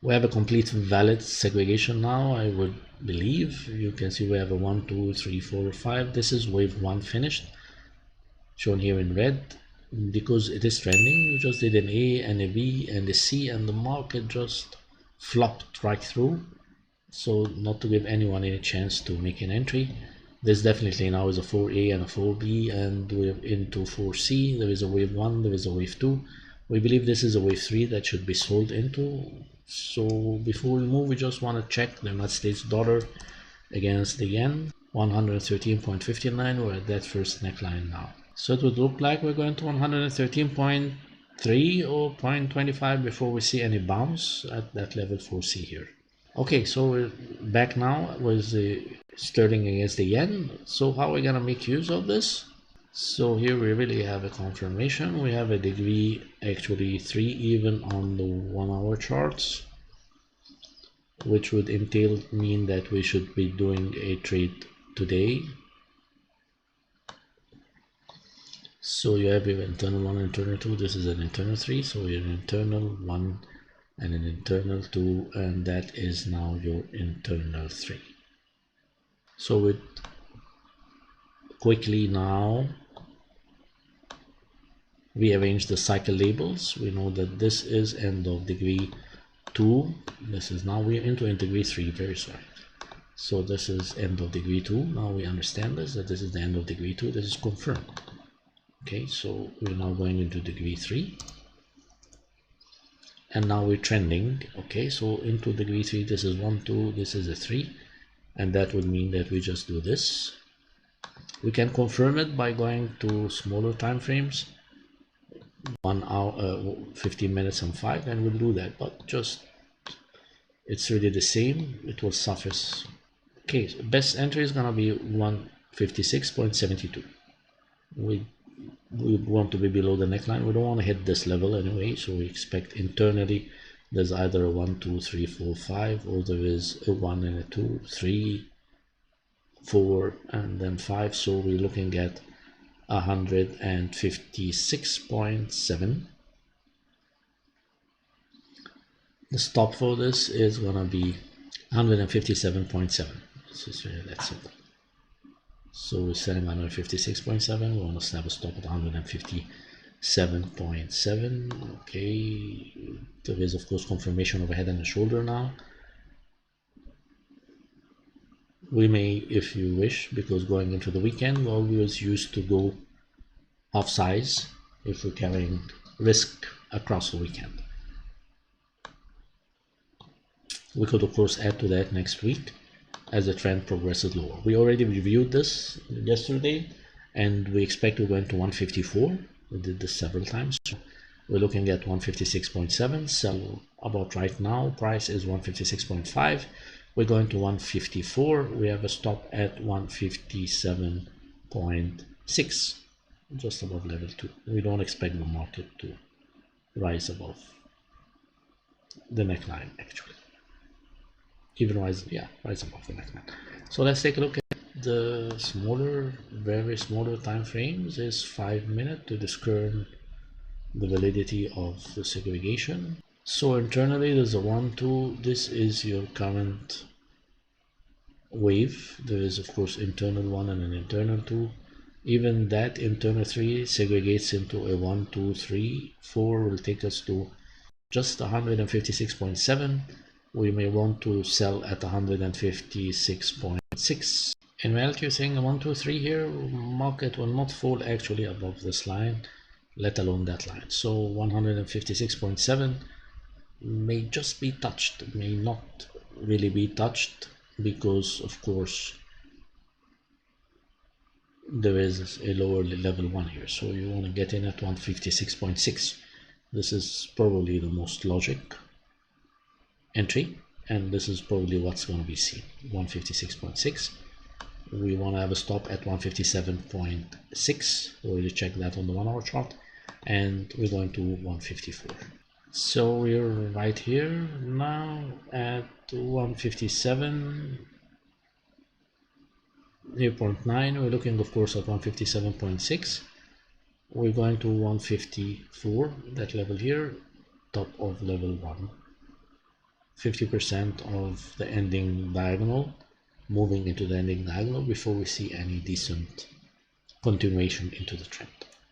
We have a complete valid segregation now, I would believe. You can see we have a 1, 2, 3, 4, 5. This is wave 1 finished, shown here in red. Because it is trending, we just did an A and a B and a C, and the market just flopped right through. So not to give anyone any chance to make an entry. This definitely now is a 4A and a 4B, and we're into 4C. There is a wave 1, there is a wave 2. We believe this is a wave 3 that should be sold into. So before we move, we just want to check the United States dollar against the yen. 113.59. We're at that first neckline now. So it would look like we're going to 113.3 or 0.25 before we see any bounce at that level 4C here. Okay, so we're back now with the sterling against the yen. So how are we gonna make use of this? So here we really have a confirmation. We have a degree, actually 3 even on the 1 hour charts, which would mean that we should be doing a trade today. So you have your internal 1, internal 2. This is an internal 3, so your internal 1 and an internal 2, and that is now your internal 3. So we quickly now rearrange the cycle labels. We know that this is end of degree 2. This is now we're into degree 3, very sorry. So this is end of degree 2. Now we understand this, that this is the end of degree 2. This is confirmed. Okay, so we're now going into degree 3, and now we're trending. Okay, so into degree 3, this is 1, 2, this is a 3, and that would mean that we just do this. We can confirm it by going to smaller time frames, 1 hour, 15 minutes and 5, and we'll do that, but just it's really the same, it will suffice. Okay, so best entry is gonna be 156.72. We want to be below the neckline. We don't want to hit this level anyway, so we expect internally there's either a 1, 2, 3, 4, 5, or there is a 1 and a 2, 3, 4, and then 5. So we're looking at 156.7. The stop for this is gonna be 157.7. This is really that simple. So we're selling 156.7. We want to snap a stop at 157.7. Okay, there is of course confirmation of a head and a shoulder now. We may, if you wish, because going into the weekend, we always used to go half size if we're carrying risk across the weekend. We could of course add to that next week as the trend progresses lower. We already reviewed this yesterday, and we expect to go into 154. We did this several times. So we're looking at 156.7. Sell about right now. Price is 156.5. We're going to 154. We have a stop at 157.6, just above level 2. We don't expect the market to rise above the neckline actually. Even rise above the neckline. So let's take a look at the smaller, very smaller time frames. Is 5 minutes to discern the validity of the segregation. So internally there's a 1, 2. This is your current wave. There is of course internal 1 and an internal 2. Even that internal 3 segregates into a 1, 2, 3, 4 will take us to just 156.7. We may want to sell at 156.6. In reality, you're saying a 1, 2, 3 here, market will not fall actually above this line, let alone that line. So 156.7 may just be touched, may not really be touched, because of course there is a lower level 1 here. So you want to get in at 156.6. This is probably the most logic entry, and this is probably what's going to be seen. 156.6. We want to have a stop at 157.6. we already checked that on the 1 hour chart, and we're going to 154. So we're right here now at 157.9. We're looking of course at 157.6. we're going to 154, that level here, top of level 1. 50% of the ending diagonal, moving into the ending diagonal before we see any decent continuation into the trend.